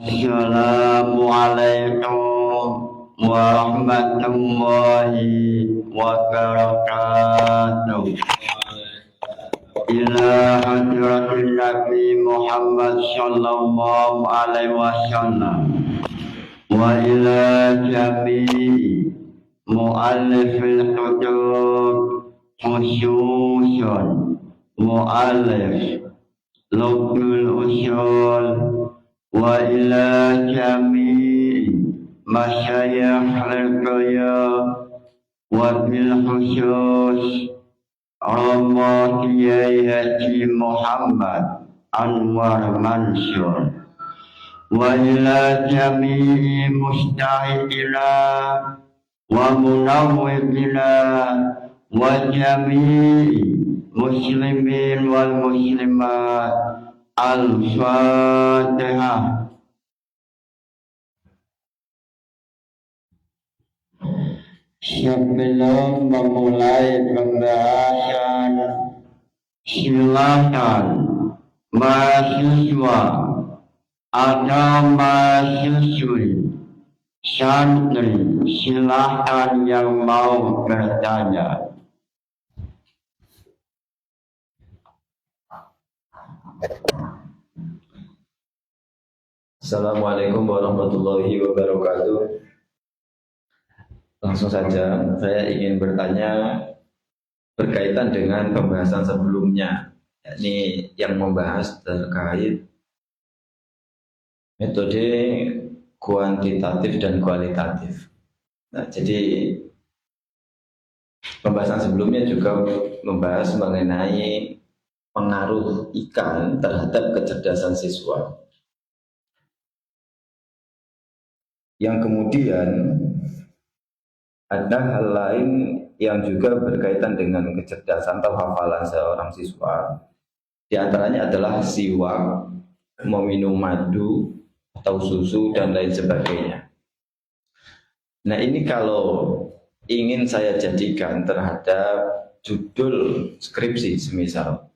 Assalamualaikum warahmatullahi wabarakatuh. Ila hadratin Nabi Muhammad sallallahu alaihi wasallam wa ila jami'i mu'allifil kutub khususun mu'allif Lubnul Usul wa ila jami'i masyayikh al-qiyam wa bil khusus Rama Kiai Haji Muhammad Anwar Mansur wa ila jami'i mustahidina wa munawwidina wa jami'i muslimin wal muslimat. Al-Fatihah. Sebelum memulai pembahasan, silakan mahasiswa atau mahasiswi santri silakan yang mau bertanya. Assalamualaikum warahmatullahi wabarakatuh. Langsung saja, saya ingin bertanya berkaitan dengan pembahasan sebelumnya, yakni yang membahas terkait metode kuantitatif dan kualitatif. Nah, jadi pembahasan sebelumnya juga membahas mengenai pengaruh ikan terhadap kecerdasan siswa. Yang kemudian ada hal lain yang juga berkaitan dengan kecerdasan atau hafalan seorang siswa. Di antaranya adalah siwak, meminum madu atau susu dan lain sebagainya. Nah, ini kalau ingin saya jadikan terhadap judul skripsi semisal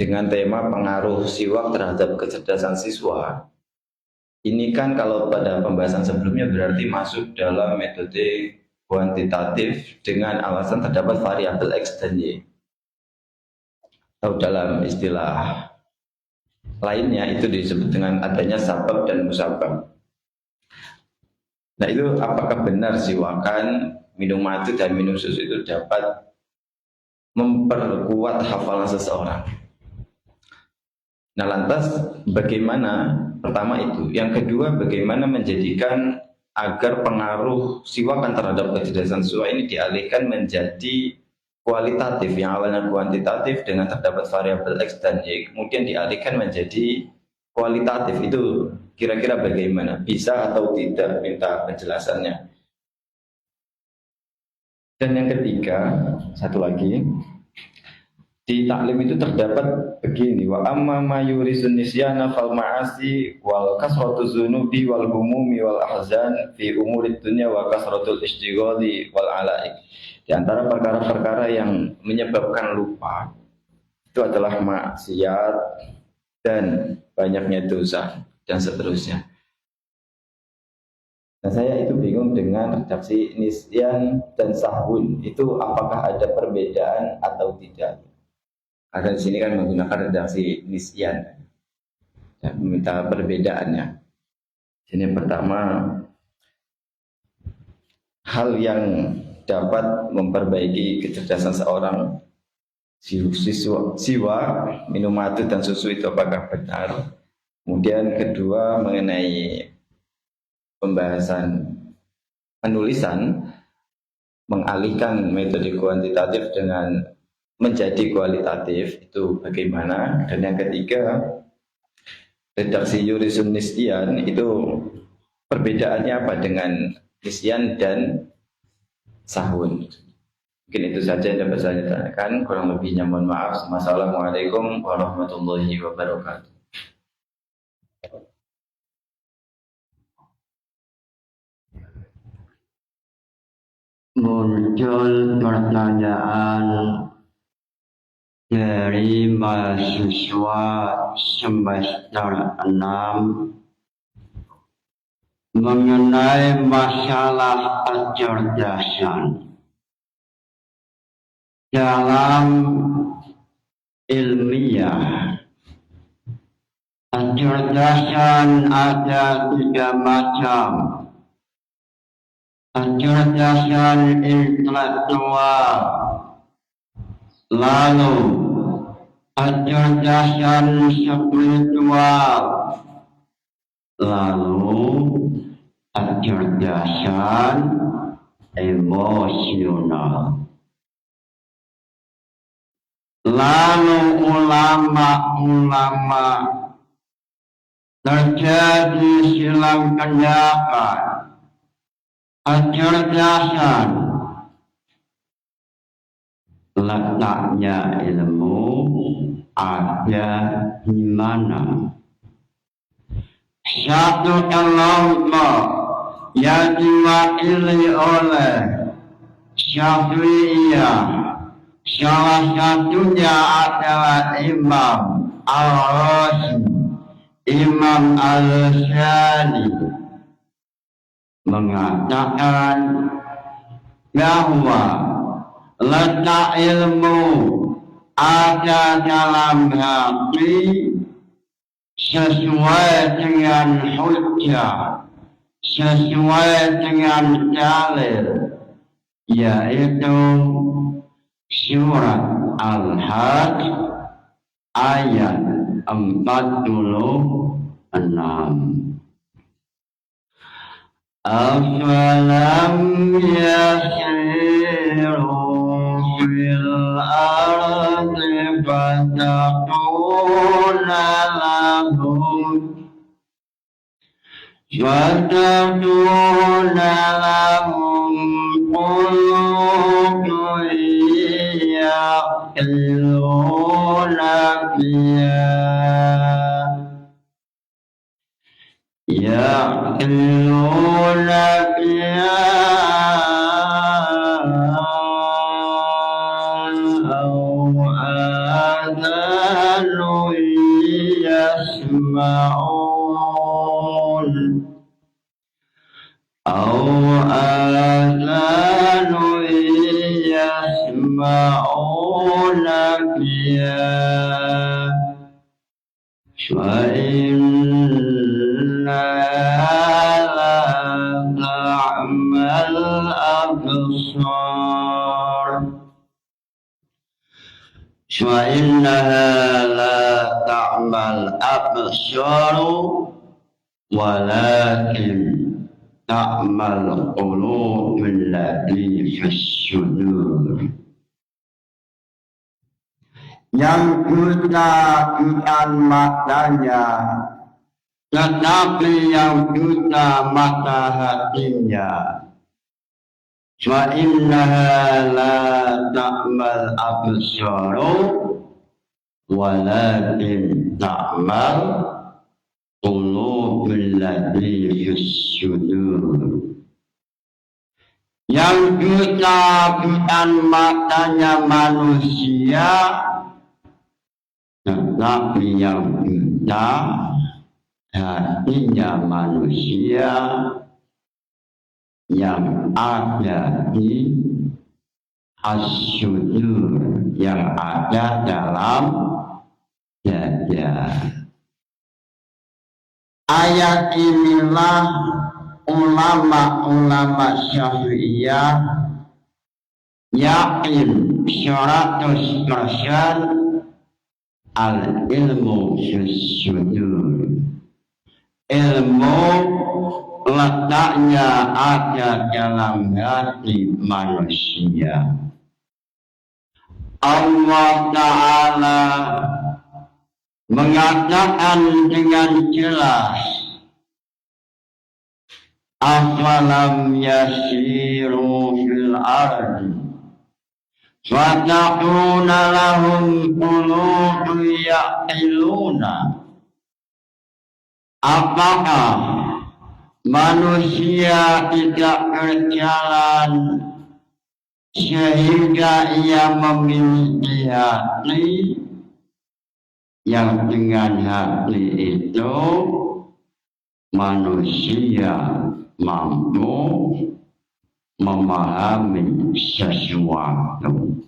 dengan tema pengaruh siwak terhadap kecerdasan siswa, ini kan kalau pada pembahasan sebelumnya berarti masuk dalam metode kuantitatif dengan alasan terdapat variabel X dan Y. Atau dalam istilah lainnya itu disebut dengan adanya sabab dan musabab. Nah, itu apakah benar siwakan, minum madu dan minum susu itu dapat memperkuat hafalan seseorang? Nah, lantas bagaimana? Pertama itu. Yang kedua, bagaimana menjadikan agar pengaruh siwakan terhadap kecerdasan siswa ini dialihkan menjadi kualitatif, yang awalnya kuantitatif dengan terdapat variabel X dan Y, kemudian dialihkan menjadi kualitatif. Itu kira-kira bagaimana? Bisa atau tidak? Minta penjelasannya. Dan yang ketiga, satu lagi, di taklim itu terdapat begini, wa amma ma yurisun nisyana fal ma'asi wal kasratu zunubi wal humumi wal ahzan fi umurid dunya wa kasratul istighali wal alaik. Di antara perkara-perkara yang menyebabkan lupa itu adalah maksiat dan banyaknya dosa dan seterusnya. Nah, saya itu bingung dengan redaksi nisyan dan sahun, itu apakah ada perbedaan atau tidak? Karena di sini kan menggunakan redaksi nisyan dan meminta perbedaannya. Ini yang pertama, hal yang dapat memperbaiki kecerdasan seorang siswa minum madu dan susu itu apakah benar? Kemudian kedua, mengenai pembahasan penulisan, mengalihkan metode kuantitatif dengan menjadi kualitatif itu bagaimana? Dan yang ketiga, redaksi yurisun nisyan itu perbedaannya apa dengan nisyan dan sahun? Mungkin itu saja yang dapat saya tanyakan, kurang lebihnya mohon maaf. Wassalamualaikum warahmatullahi wabarakatuh. Muncul pertanyaan dari mahasiswa semester 6 mengenai masalah kecerdasan dalam ilmiah. Kecerdasan ada 3 macam. Kecerdasan intelektual, lalu kecerdasan spiritual, lalu kecerdasan emosional. Lalu ulama-ulama terjadi silang pendapat. Kecerdasan letaknya ilmu ada di mana? Satu kelompok yang diwakili oleh Syafi'iyah, salah satunya adalah Imam Al-Razi, Imam Al-Ghazali, mengatakan bahwa letak ilmu ada dalam hati sesuai dengan hujjah, sesuai dengan dalil, yaitu surat Al-Hajj ayat 46. Afalam yasiru fil ardi fatakuna lahum qulubun yaqiluna biha يعقلون بها أو آذان يسمعون بها وإنها لا تعمى الأبصار ولكن تعمى القلوب التي في الصدور. Yang buta bukan matanya, tetapi yang buta mata hatinya. Wa innaha la ta'mal absaru walakin ta'mal qulubul lati fis sudur. Yang buta bukan matanya manusia, tetapi yang buta hatinya manusia yang ada di as-sudur, yang ada dalam dada. Ayat inilah ulama-ulama Syafi'iyah yakin 100% al-ilmu fis-sudur. Ilmu letaknya ada dalam hati manusia. Allah Ta'ala mengatakan dengan jelas, afalam yasiru fil ardi fatakuna lahum qulubun yaqiluna. Apakah manusia tidak berjalan sehingga ia memiliki hati, yang dengan hati itu manusia mampu memahami sesuatu.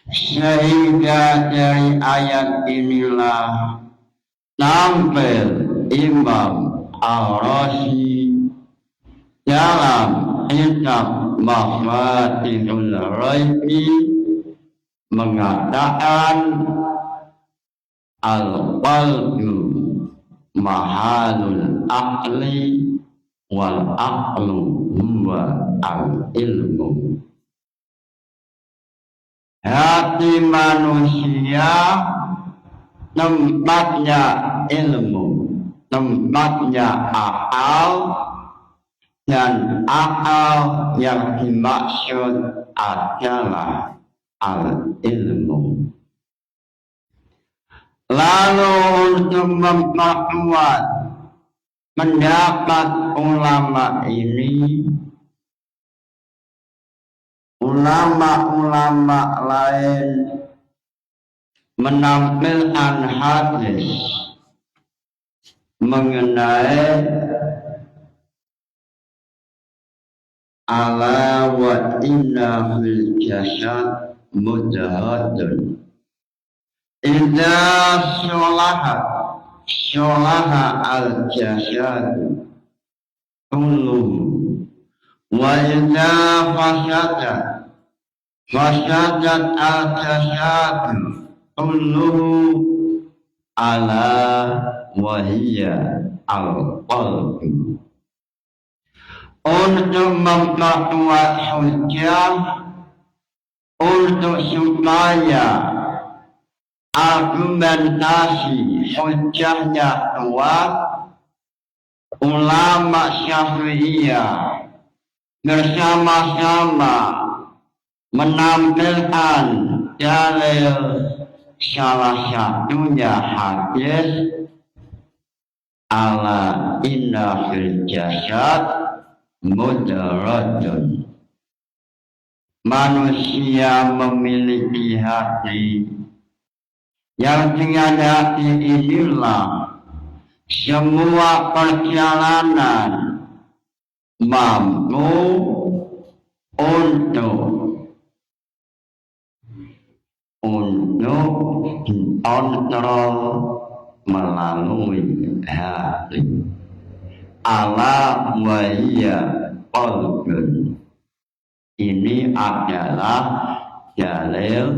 Sehingga dari ayat inilah tampil Imam Ar-Razi dalam kitab Mafatihul Ghaibi mengatakan al-qalbu mahalul aqli wal aqlu huwa al-ilmu. Hati manusia tempatnya ilmu, tempatnya akal, dan akal yang dimaksud adalah al-ilmu. Lalu untuk memperkuat pendapat ulama ini, ulama-ulama lain menampilkan hadis mengenai ala wa inna fil jasad mudghadun idza sholaha al jasad kulluhu wa idza fasadat al jasad kulluhu ala wa hiya al qalbi. Untuk memperkuat hujah, untuk supaya argumentasi hujahnya kuat, ulama Syafi'iyah bersama-sama menampilkan dalil salah satunya hadis ala inna fil jasad mudghadun. Manusia memiliki hati, yang dengan hati inilah semua perjalanan mampu untuk dikontrol melalui hati. Ala wa hiya qalbun. Ini adalah dalil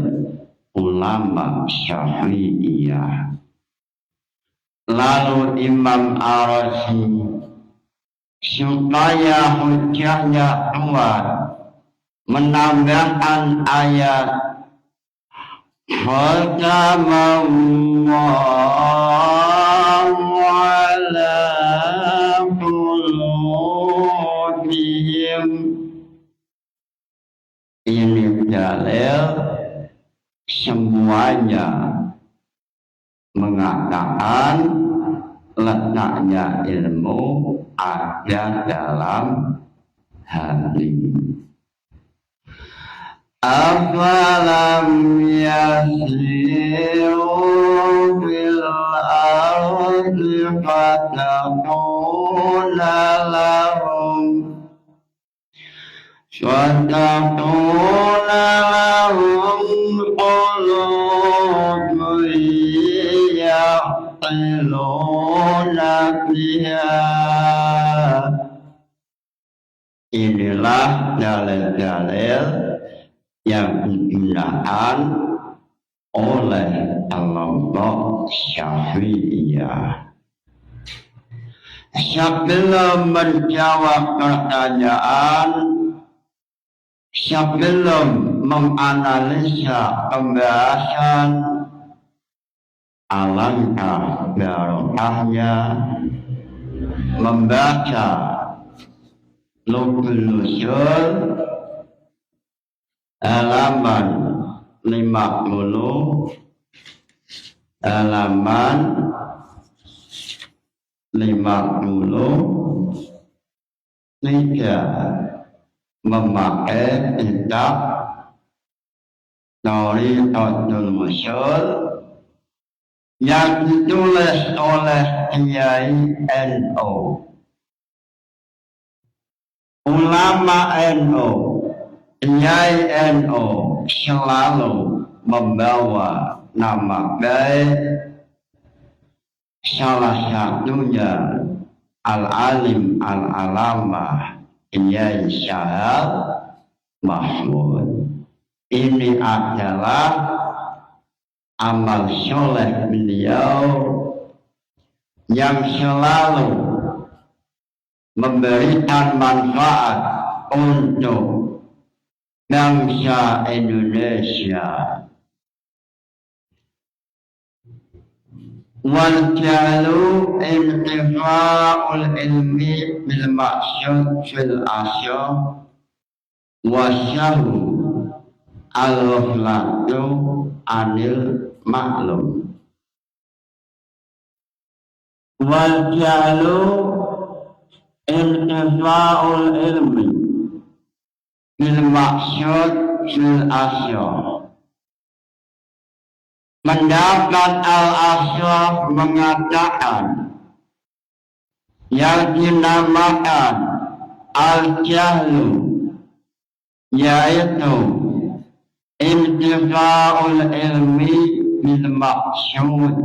ulama Syafi'iyah. Lalu Imam Ar-Razi supaya hujahnya kuat menambahkan ayat khatamallahu ala qulubihim. Ini dalil semuanya mengatakan letaknya ilmu ada dalam hati. Afalam yasiru fil ardi fatakuna lahum qulubun yaqiluna biha. Inilah dalil-dalil yang digunakan oleh kelompok Syafi'iyah. Sebelum menjawab pertanyaan, sebelum menganalisa pembahasan, alangkah barokahnya membaca Lughul Ushul halaman 50, halaman 53 memakai kitab Thariqatul Ushul yang ditulis oleh Kiai NU. Ulama NU, Kiai NU selalu membawa nama baik, salah satunya Al-Alim Al-Alamah Kiai Syahab Mahmud. Ini adalah amal soleh beliau yang selalu memberikan manfaat untuk bangsa Indonesia. Wal jalu intifa'ul ilmi bil maksud fil asyam wasyahu al-ghaflatu anil maklum. Wal jalu intifa'ul ilmi bil maksud fil asyam. Pendapat Al-Ashraf mengatakan yang dinamakan al-jahlu yaitu intifa'ul ilmi bil maksud,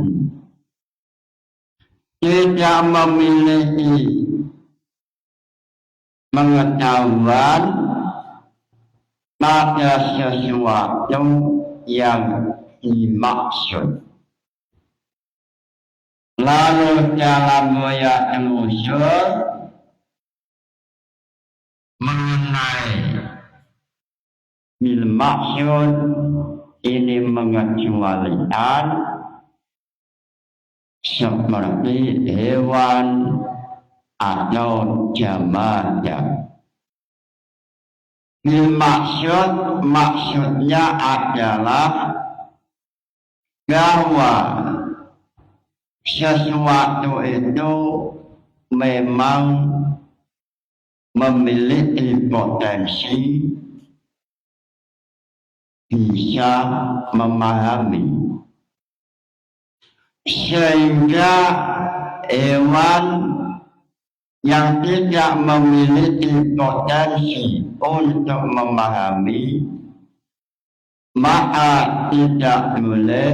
tidak memiliki pengetahuan pada sesuatu yang dimaksud. Lalu dalam ayat usul mengenai bil maksud ini mengecualikan seperti hewan atau jamaah. Bil maksud maksudnya adalah bahwa sesuatu itu memang memiliki potensi bisa memahami, sehingga hewan yang tidak memiliki potensi untuk memahami maka tidak boleh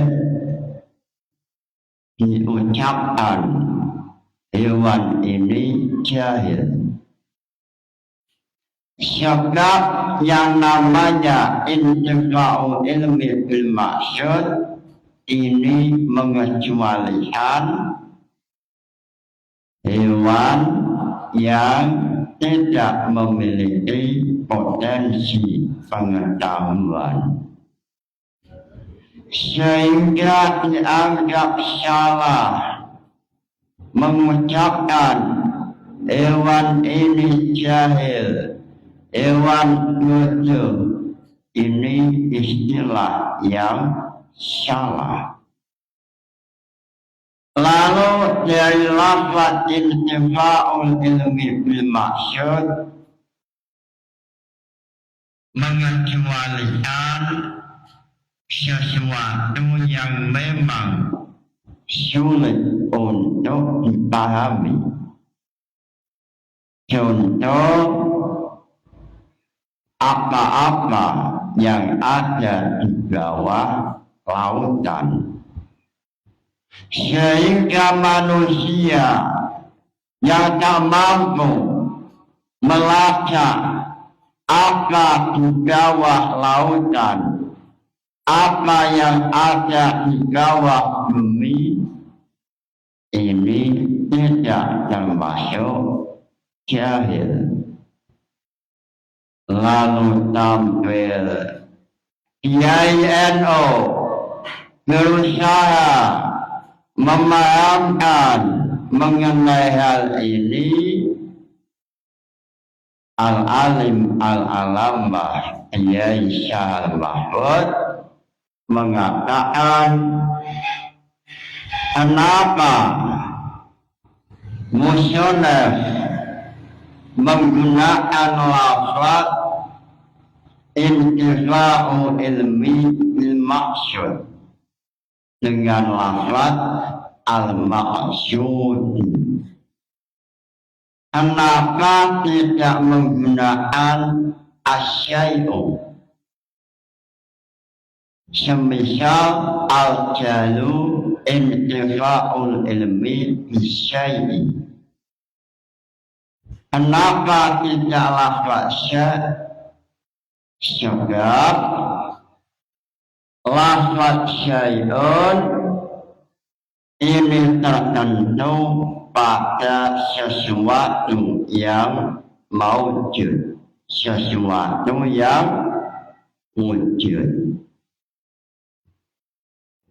diucapkan hewan ini jahil. Sebab yang namanya intifa'ul ilmi bil maksud ini mengecualikan hewan yang tidak memiliki potensi pengetahuan, sehingga dianggap salah mengucapkan hewan ini jahil, hewan bodoh. Ini istilah yang salah. Lalu dari lafaz intifa'ul ilmi bil maksud mengecualikan sesuatu yang memang sulit untuk dipahami. Contoh, apa-apa yang ada di bawah lautan, sehingga manusia yang tak mampu melacak apa di bawah lautan, apa yang ada di bawah bumi, ini tidak termasuk jahil. Lalu tampil Kiai NU berusaha memahamkan mengenai hal ini. Al-Alim Al-Alamah Kiai Syahab Mahmud mengatakan, kenapa musonef menggunakan lafaz intifa'u ilmi bil maksud, dengan lafaz al-maqsud. Kenapa tidak menggunakan asyai'u? Semisal al-jalu intifa'ul ilmi bisyai'i. Kenapa tidak lafaz syai'? Sebab lafaz syai'un ini tertentu pada sesuatu yang maujud, sesuatu yang wujud.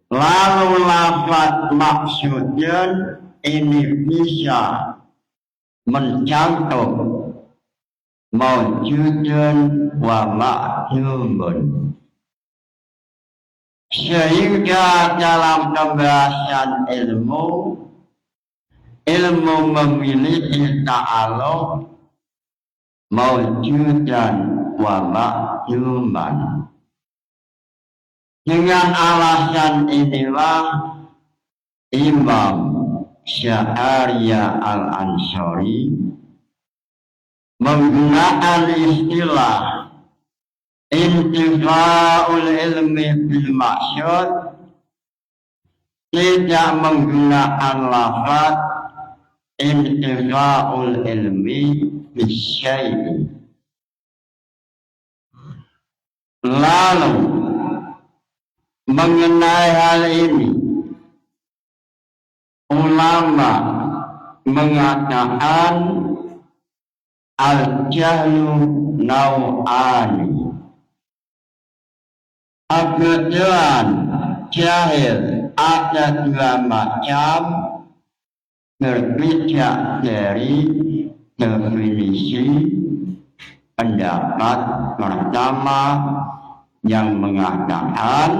Lalu lafaz maksudun ini bisa mencakup maujudun wa ma'lumun. Sehingga dalam pembahasan ilmu memiliki ta'alluq maujudan wa ma'luman. Dengan alasan inilah Imam Sya'ariyah Al-Ansari menggunakan istilah intifa'ul ilmi bil maksud, tidak menggunakan lafaz intifa'ul ilmi bisyai'i. Lalu mengenai hal ini ulama mengatakan al-jahlu nau'ani. Kebetulan jahil ada dua macam, berbeda dari definisi pendapat pertama yang mengatakan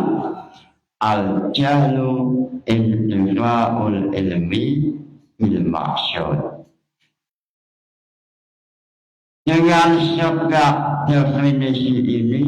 al-jahlu intifa'ul ilmi bil maksud. Dengan sebab definisi ini